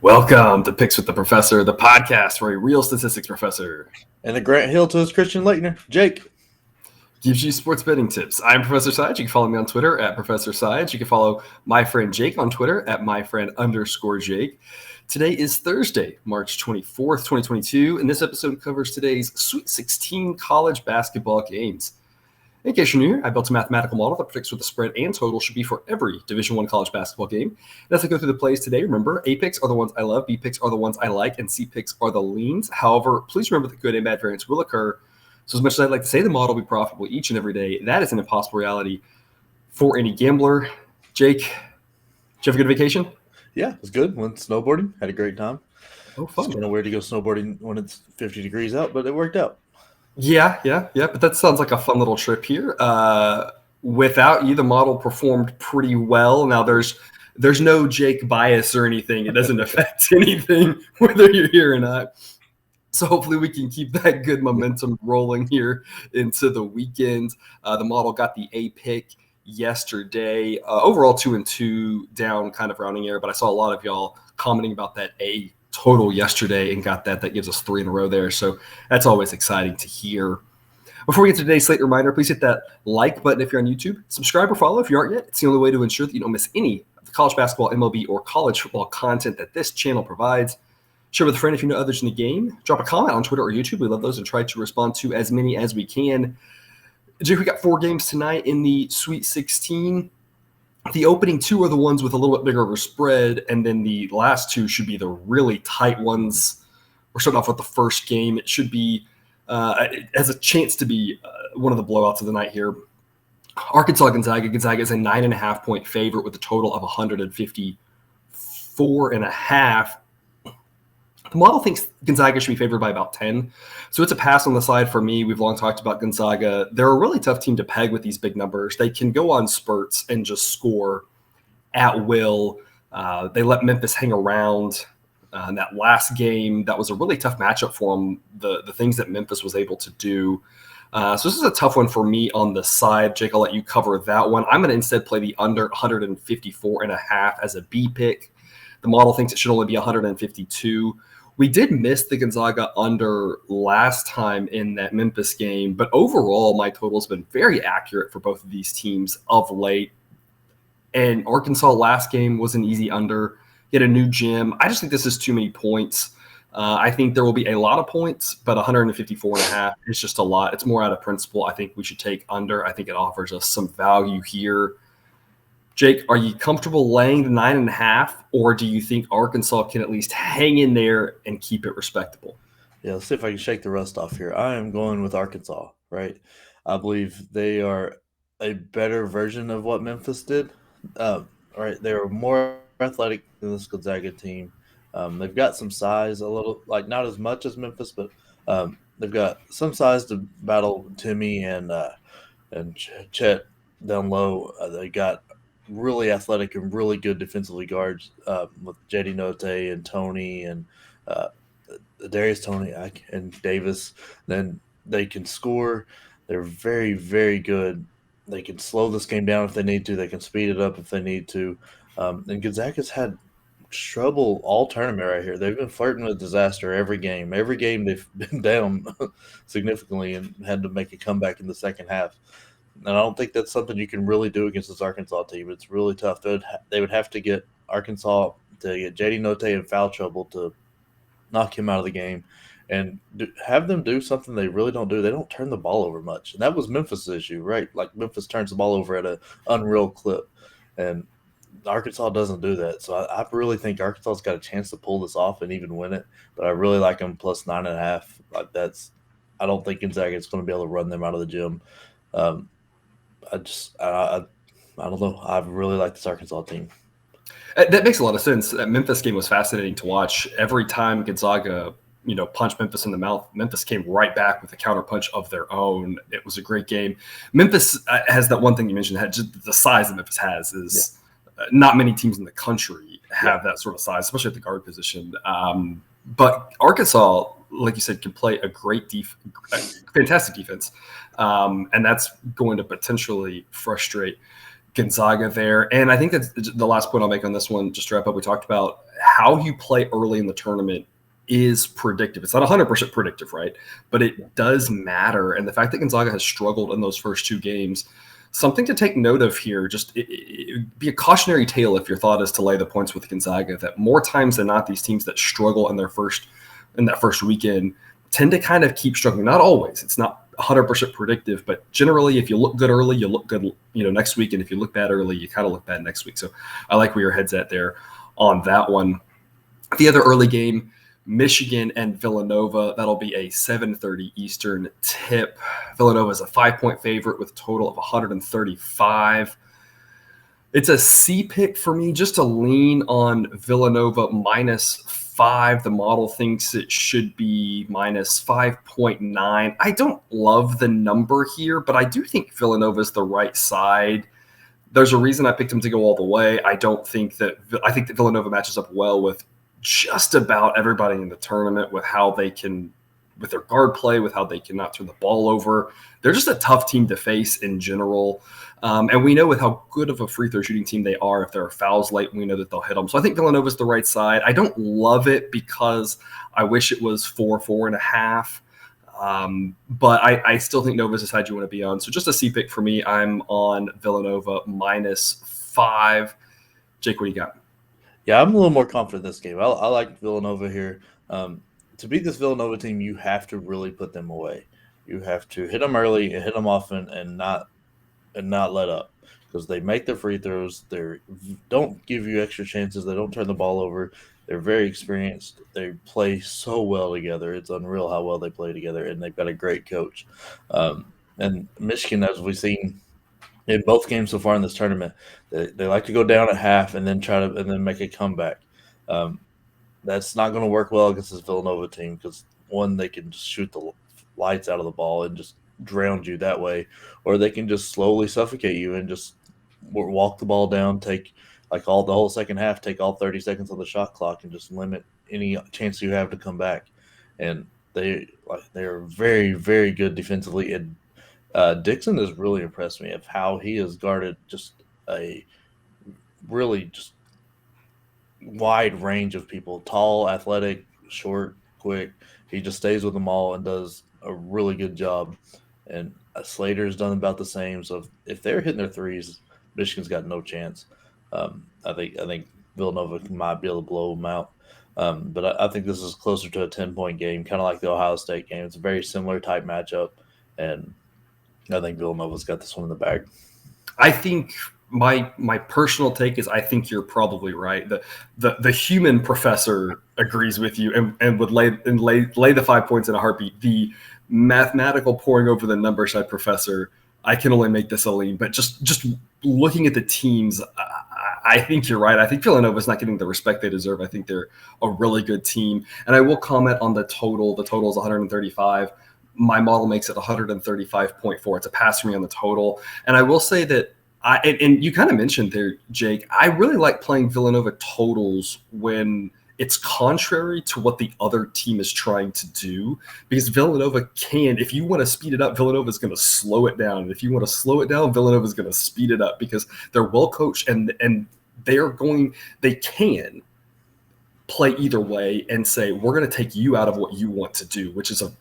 Welcome to Picks with the Professor, the podcast for a real statistics professor. And the Grant Hill to his Christian Leitner, Jake. Gives you sports betting tips. I'm Professor Side. You can follow me on Twitter at Professor Side. You can follow my friend Jake on Twitter at myfriend_Jake. Today is Thursday, March 24th, 2022, and this episode covers today's Sweet 16 college basketball games. In case you're new, I built a mathematical model that predicts what the spread and total should be for every Division I college basketball game. And as I go through the plays today, remember, A picks are the ones I love, B picks are the ones I like, and C picks are the leans. However, please remember that good and bad variance will occur. So as much as I'd like to say the model will be profitable each and every day, that is an impossible reality for any gambler. Jake, did you have a good vacation? Yeah, it was good. Went snowboarding, had a great time. Oh, fun. It's kind of weird to go snowboarding when it's 50 degrees out, but it worked out. Yeah. But that sounds like a fun little trip here. Without you, the model performed pretty well. Now, there's no Jake bias or anything. It doesn't affect anything, whether you're here or not. So hopefully we can keep that good momentum rolling here into the weekend. The model got the A pick yesterday. Overall 2-2 down, kind of rounding error, but I saw a lot of y'all commenting about that A total yesterday and got that. That gives us 3 in a row there. So that's always exciting to hear. Before we get to today's slate reminder, please hit that like button if you're on YouTube. Subscribe or follow if you aren't yet. It's the only way to ensure that you don't miss any of the college basketball, MLB, or college football content that this channel provides. Share with a friend if you know others in the game. Drop a comment on Twitter or YouTube. We love those and try to respond to as many as we can. Jake, we got 4 games tonight in the Sweet 16. The opening 2 are the ones with a little bit bigger of a spread, and then the last 2 should be the really tight ones. We're starting off with the first game. It should be it has a chance to be one of the blowouts of the night here. Arkansas Gonzaga. Gonzaga is a 9.5-point favorite with a total of 154.5. The model thinks Gonzaga should be favored by about 10. So it's a pass on the side for me. We've long talked about Gonzaga. They're a really tough team to peg with these big numbers. They can go on spurts and just score at will. They let Memphis hang around. In that last game, that was a really tough matchup for them, the things that Memphis was able to do. So this is a tough one for me on the side. Jake, I'll let you cover that one. I'm going to instead play the under 154.5 as a B pick. The model thinks it should only be 152. We did miss the Gonzaga under last time in that Memphis game, but overall, my total has been very accurate for both of these teams of late. And Arkansas last game was an easy under. Get a new gym. I just think this is too many points. I think there will be a lot of points, but 154.5 is just a lot. It's more out of principle. I think we should take under. I think it offers us some value here. Jake, are you comfortable laying the 9.5, or do you think Arkansas can at least hang in there and keep it respectable? Yeah, let's see if I can shake the rust off here. I am going with Arkansas, right? I believe they are a better version of what Memphis did. Right, they are more athletic than this Gonzaga team. They've got some size, a little, like not as much as Memphis, but they've got some size to battle Timmy and Chet down low. They got really athletic and really good defensively guards with JD Note and Tony and Darius Tony and Davis. Then they can score. They're very, very good. They can slow this game down if they need to. They can speed it up if they need to. And Gonzaga's had trouble all tournament right here. They've been flirting with disaster every game. Every game they've been down significantly and had to make a comeback in the second half. And I don't think that's something you can really do against this Arkansas team. It's really tough. They would have to get Arkansas to get JD Note in foul trouble to knock him out of the game and have them do something they really don't do. They don't turn the ball over much. And that was Memphis' issue, right? Like Memphis turns the ball over at an unreal clip. And Arkansas doesn't do that. So I really think Arkansas's got a chance to pull this off and even win it. But I really like them plus 9.5. Like I don't think Gonzaga is going to be able to run them out of the gym. I don't know. I really like this Arkansas team. That makes a lot of sense. That Memphis game was fascinating to watch. Every time Gonzaga, punched Memphis in the mouth, Memphis came right back with a counter punch of their own. It was a great game. Memphis has that one thing you mentioned, had just the size that Memphis has is not many teams in the country have that sort of size, especially at the guard position. But Arkansas, like you said, can play a fantastic defense. And that's going to potentially frustrate Gonzaga there. And I think that's the last point I'll make on this one, just to wrap up. We talked about how you play early in the tournament is predictive. It's not 100% predictive, right? But it does matter. And the fact that Gonzaga has struggled in those first two games, something to take note of here, just it would be a cautionary tale if your thought is to lay the points with Gonzaga, that more times than not, these teams that struggle in that first weekend tend to kind of keep struggling. Not always. It's not 100% predictive, but generally, if you look good early, you look good, next week. And if you look bad early, you kind of look bad next week. So I like where your head's at there on that one. The other early game, Michigan and Villanova, that'll be a 7:30 Eastern tip. Villanova is a 5-point favorite with a total of 135. It's a C pick for me, just to lean on Villanova -5. The model thinks it should be -5.9. I don't love the number here, but I do think Villanova is the right side. There's a reason I picked them to go all the way. I think that Villanova matches up well with just about everybody in the tournament, with how they can, with their guard play, with how they cannot turn the ball over. They're just a tough team to face in general. And we know with how good of a free throw shooting team they are, if there are fouls late, we know that they'll hit them. So I think Villanova's the right side. I don't love it because I wish it was 4.5. But I still think Nova's the side you want to be on. So just a C pick for me. I'm on Villanova -5. Jake, what do you got? Yeah, I'm a little more confident in this game. I like Villanova here. To beat this Villanova team, you have to really put them away. You have to hit them early and hit them often, and not let up, because they make their free throws. They don't give you extra chances. They don't turn the ball over. They're very experienced. They play so well together. It's unreal how well they play together, and they've got a great coach. And Michigan, as we've seen in both games so far in this tournament, they like to go down at half and then make a comeback. That's not going to work well against this Villanova team, because one, they can just shoot the lights out of the ball and just drown you that way, or they can just slowly suffocate you and just walk the ball down, take the whole second half, take all 30 seconds on the shot clock, and just limit any chance you have to come back. And they're very, very good defensively. And Dixon has really impressed me of how he has guarded just a really just wide range of people: tall, athletic, short, quick. He just stays with them all and does a really good job. And Slater's done about the same. So if they're hitting their threes, Michigan's got no chance. I think Villanova might be able to blow them out. But I think this is closer to a 10-point game, kind of like the Ohio State game. It's a very similar type matchup, and I think Villanova's got this one in the bag. I think my personal take is, I think you're probably right. The human professor agrees with you and would lay the 5 points in a heartbeat. The mathematical pouring over the number side professor, I can only make this a lean. But just looking at the teams, I think you're right. I think Villanova's not getting the respect they deserve. I think they're a really good team. And I will comment on the total. The total is 135. My model makes it 135.4. It's a pass for me on the total. And I will say that and you kind of mentioned there, Jake, I really like playing Villanova totals when it's contrary to what the other team is trying to do, because Villanova can, if you want to speed it up, Villanova is going to slow it down. And if you want to slow it down, Villanova is going to speed it up, because they're well coached and they can play either way and say, we're going to take you out of what you want to do, which is a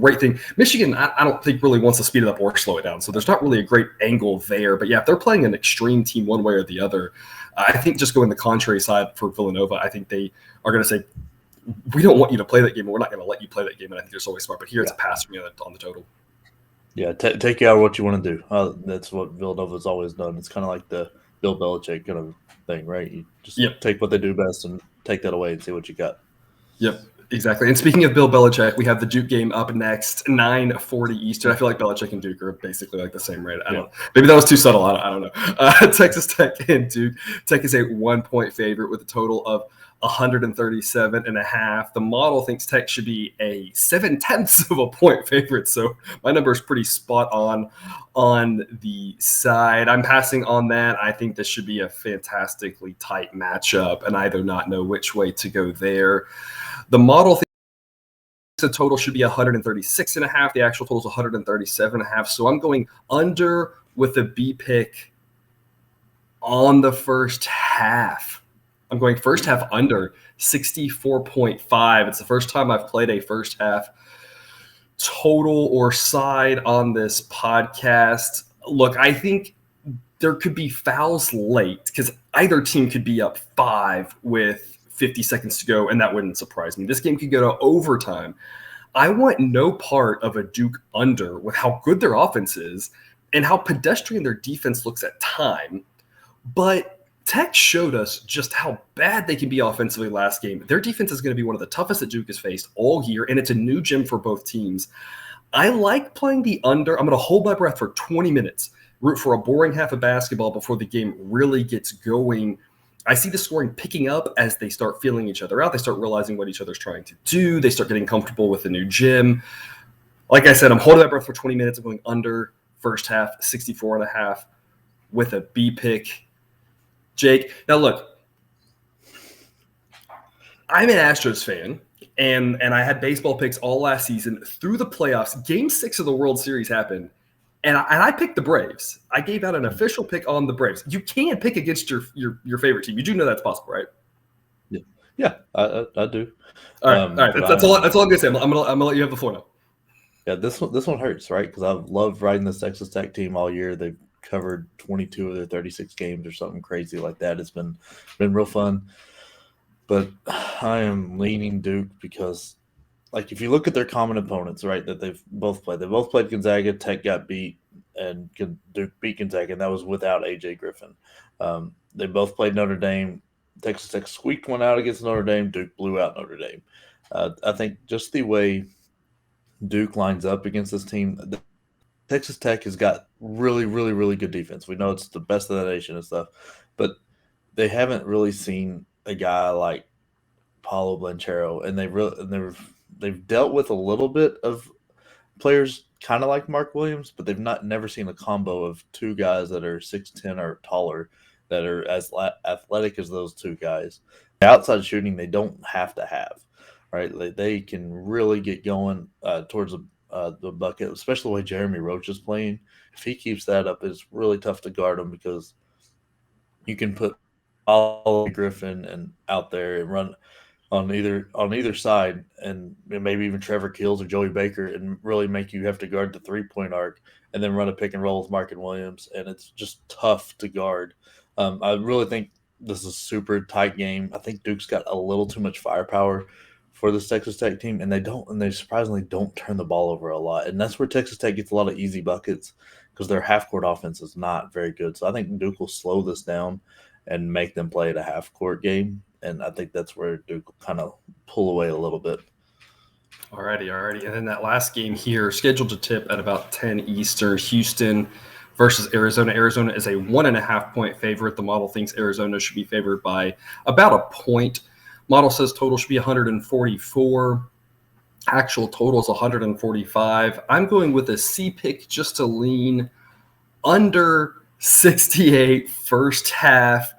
great thing. Michigan, I don't think really wants to speed it up or slow it down. So there's not really a great angle there. But yeah, if they're playing an extreme team one way or the other, I think just going the contrary side for Villanova, I think they are going to say, we don't want you to play that game, and we're not going to let you play that game. And I think they're always smart. But here it's a pass for me on the total. Yeah, take you out of what you want to do. That's what Villanova's always done. It's kind of like the Bill Belichick kind of thing, right? You just take what they do best and take that away and see what you got. Yep. Exactly. And speaking of Bill Belichick, we have the Duke game up next, 9:40 Eastern. I feel like Belichick and Duke are basically like the same rate. I don't know. Maybe that was too subtle. I don't know. Texas Tech and Duke. Tech is a 1-point favorite with a total of 137.5. The model thinks Tech should be a 0.7 of a point favorite. So my number is pretty spot on the side. I'm passing on that. I think this should be a fantastically tight matchup, and I do not know which way to go there. The model thinks the total should be 136.5. The actual total is 137.5. So I'm going under with a B pick on the first half. I'm going first half under 64.5. It's the first time I've played a first half total or side on this podcast. Look, I think there could be fouls late because either team could be up 5 with 50 seconds to go, and that wouldn't surprise me. This game could go to overtime. I want no part of a Duke under with how good their offense is and how pedestrian their defense looks at time. But Tech showed us just how bad they can be offensively last game. Their defense is going to be one of the toughest that Duke has faced all year, and it's a new gym for both teams. I like playing the under. I'm going to hold my breath for 20 minutes, root for a boring half of basketball before the game really gets going. I see the scoring picking up as they start feeling each other out. They start realizing what each other's trying to do. They start getting comfortable with the new gym. Like I said, I'm holding my breath for 20 minutes. I'm going under first half, 64.5 with a B pick. Jake, now look, I'm an Astros fan, and I had baseball picks all last season through the playoffs. Game 6 of the World Series happened, and I picked the Braves. I gave out an official pick on the Braves. You can pick against your favorite team. You do know that's possible, right? Yeah, I do. All right. That's all I'm gonna say. I'm gonna let you have the floor now. Yeah, this one hurts, right? Because I've loved riding this Texas Tech team all year. They've covered 22 of their 36 games or something crazy like that. It's been real fun. But I am leaning Duke because, like, if you look at their common opponents, right, that they've both played Gonzaga, Tech got beat, and Duke beat Gonzaga, and that was without A.J. Griffin. They both played Notre Dame. Texas Tech squeaked one out against Notre Dame. Duke blew out Notre Dame. I think just the way Duke lines up against this team, Texas Tech has got really, really, really good defense. We know it's the best of the nation and stuff, but they haven't really seen a guy like Paulo Blanchero, and they've dealt with a little bit of players kind of like Mark Williams, but they've never seen a combo of two guys that are 6'10" or taller that are as athletic as those two guys. The outside shooting they don't have to have, right? They can really get going towards the bucket, especially the way Jeremy Roach is playing. If he keeps that up, it's really tough to guard him because you can put all Griffin and out there and run on either side, and maybe even Trevor Keels or Joey Baker, and really make you have to guard the 3-point arc and then run a pick and roll with Markin Williams, and it's just tough to guard. I really think this is a super tight game. I think Duke's got a little too much firepower for this Texas Tech team, and they surprisingly don't turn the ball over a lot, and that's where Texas Tech gets a lot of easy buckets because their half-court offense is not very good. So I think Duke will slow this down and make them play at a half-court game, and I think that's where Duke will kind of pull away a little bit. Alrighty. And then that last game here, scheduled to tip at about 10 Eastern, Houston versus Arizona. Arizona is a 1.5-point favorite. The model thinks Arizona should be favored by about a point. Model says total should be 144. Actual total is 145. I'm going with a C pick just to lean under 68 first half.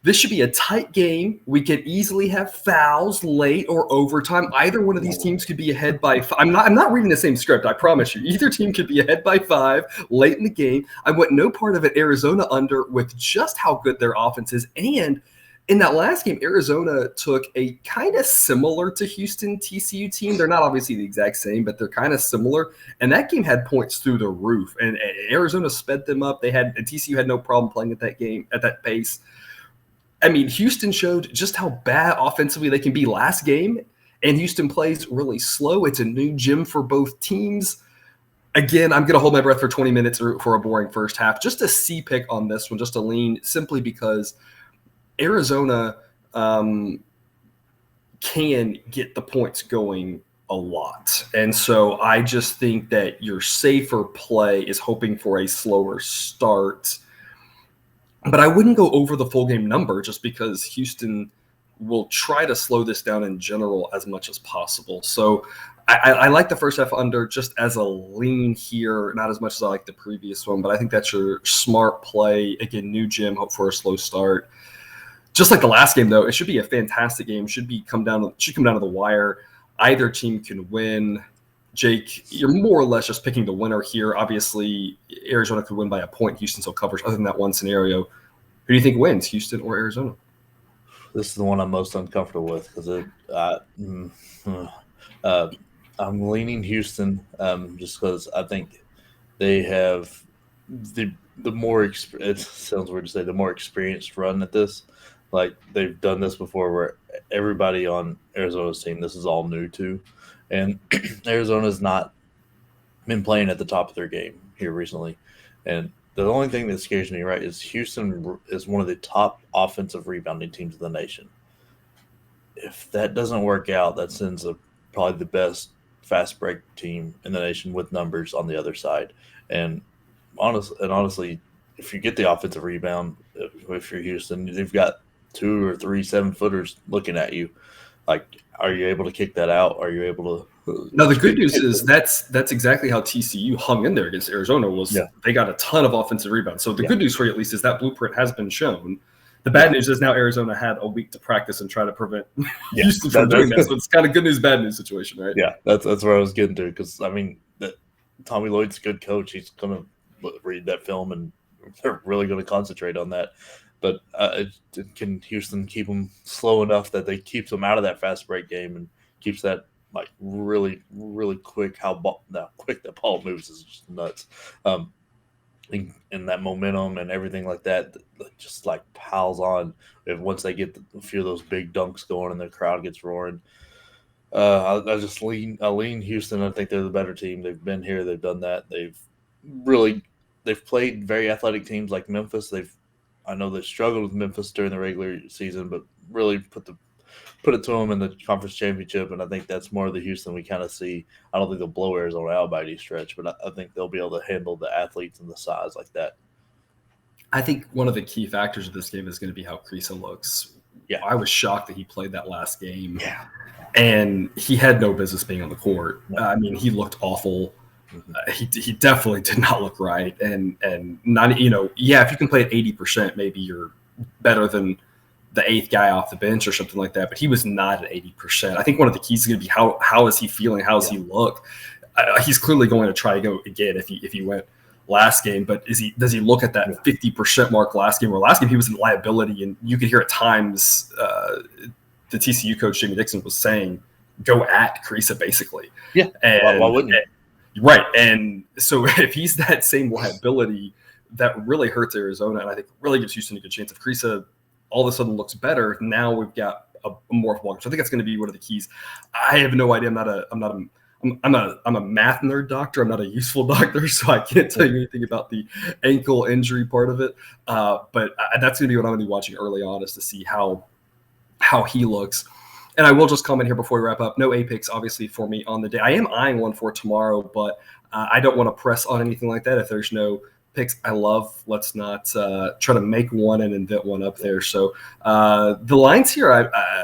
This should be a tight game. We could easily have fouls late or overtime. Either one of these teams could be ahead by 5. I'm not reading the same script, I promise you. Either team could be ahead by 5 late in the game. I want no part of it Arizona under with just how good their offense is. And in that last game, Arizona took a kind of similar to Houston TCU team. They're not obviously the exact same, but they're kind of similar. And that game had points through the roof. And Arizona sped them up. TCU had no problem playing at that game at that pace. I mean, Houston showed just how bad offensively they can be last game, and Houston plays really slow. It's a new gym for both teams. Again, I'm going to hold my breath for 20 minutes for a boring first half. Just a C pick on this one, just a lean, simply because Arizona can get the points going a lot. And so I just think that your safer play is hoping for a slower start. But I wouldn't go over the full game number just because Houston will try to slow this down in general as much as possible. So I like the first half under just as a lean here, not as much as I like the previous one, but I think that's your smart play. Again, new gym, hope for a slow start. Just like the last game, though, it should be a fantastic game. Should come down to the wire. Either team can win. Jake, you're more or less just picking the winner here. Obviously, Arizona could win by a point. Houston still covers. Other than that one scenario, who do you think wins, Houston or Arizona? This is the one I'm most uncomfortable with because I'm leaning Houston just because I think they have the more it sounds weird to say the more experienced run at this. Like they've done this before, where everybody on Arizona's team this is all new to, and Arizona's not been playing at the top of their game here recently, and the only thing that scares me right is Houston is one of the top offensive rebounding teams in the nation. If that doesn't work out, that sends probably the best fast break team in the nation with numbers on the other side. And honestly, if you get the offensive rebound, if you're Houston, you've got 2 or 3 7-footers looking at you. Like, are you able to kick that out? Are you able to? Now the good news is that's exactly how TCU hung in there against Arizona. They got a ton of offensive rebounds. So the good news for you at least is that blueprint has been shown. The bad news is now Arizona had a week to practice and try to prevent Houston from doing that. So it's kind of good news, bad news situation, right? Yeah, that's where I was getting to because I mean, Tommy Lloyd's a good coach. He's going to read that film and they're really going to concentrate on that. But can Houston keep them slow enough that they keeps them out of that fast break game and keeps that like really, really quick? How quick the ball moves is just nuts. And that momentum and everything like that just like piles on. If once they get a few of those big dunks going and the crowd gets roaring, I lean Houston. I think they're the better team. They've been here. They've done that. They've played very athletic teams like Memphis. I know they struggled with Memphis during the regular season, but really put it to them in the conference championship. And I think that's more of the Houston we kind of see. I don't think they'll blow Arizona out by any stretch, but I think they'll be able to handle the athletes and the size like that. I think one of the key factors of this game is going to be how Kriisa looks. Yeah, I was shocked that he played that last game. Yeah. And he had no business being on the court. I mean, he looked awful. He definitely did not look right. And not, if you can play at 80%, maybe you're better than the 8th guy off the bench or something like that. But he was not at 80%. I think one of the keys is going to be how is he feeling? How does he look? He's clearly going to try to go again if he went last game. But does he look at that 50% mark last game? Where last game he was in liability, and you could hear at times the TCU coach Jamie Dixon was saying, "Go at Kriisa," basically. Yeah, and, why wouldn't you? Right, and so if he's that same liability, that really hurts Arizona, and I think really gives Houston a good chance. If Kriisa all of a sudden looks better, now we've got a more ball. So I think that's going to be one of the keys. I have no idea. I'm a math nerd doctor. I'm not a useful doctor, so I can't tell you anything about the ankle injury part of it. But that's going to be what I'm going to be watching early on, is to see how he looks. And I will just comment here before we wrap up. No A-picks, obviously, for me on the day. I am eyeing one for tomorrow, but I don't want to press on anything like that. If there's no picks I love, let's not try to make one and invent one up there. So the lines here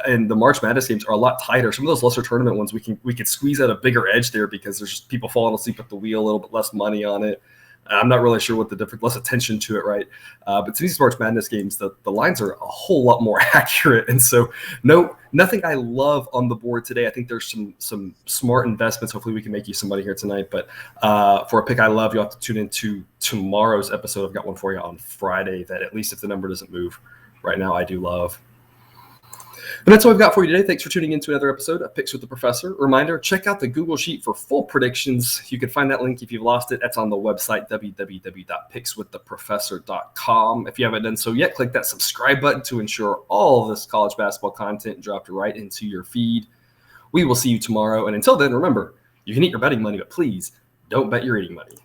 and the March Madness games are a lot tighter. Some of those lesser tournament ones, we could squeeze out a bigger edge there because there's just people falling asleep at the wheel, a little bit less money on it. I'm not really sure what the difference, less attention to it, right? But to these March Madness games, the lines are a whole lot more accurate. And so nothing I love on the board today. I think there's some smart investments. Hopefully we can make you some money here tonight. But for a pick I love, you'll have to tune into tomorrow's episode. I've got one for you on Friday that, at least if the number doesn't move right now, I do love. And that's all we've got for you today. Thanks for tuning in to another episode of Picks with the Professor. Reminder, check out the Google Sheet for full predictions. You can find that link if you've lost it. That's on the website, www.pickswiththeprofessor.com. If you haven't done so yet, click that subscribe button to ensure all of this college basketball content dropped right into your feed. We will see you tomorrow. And until then, remember, you can eat your betting money, but please don't bet your eating money.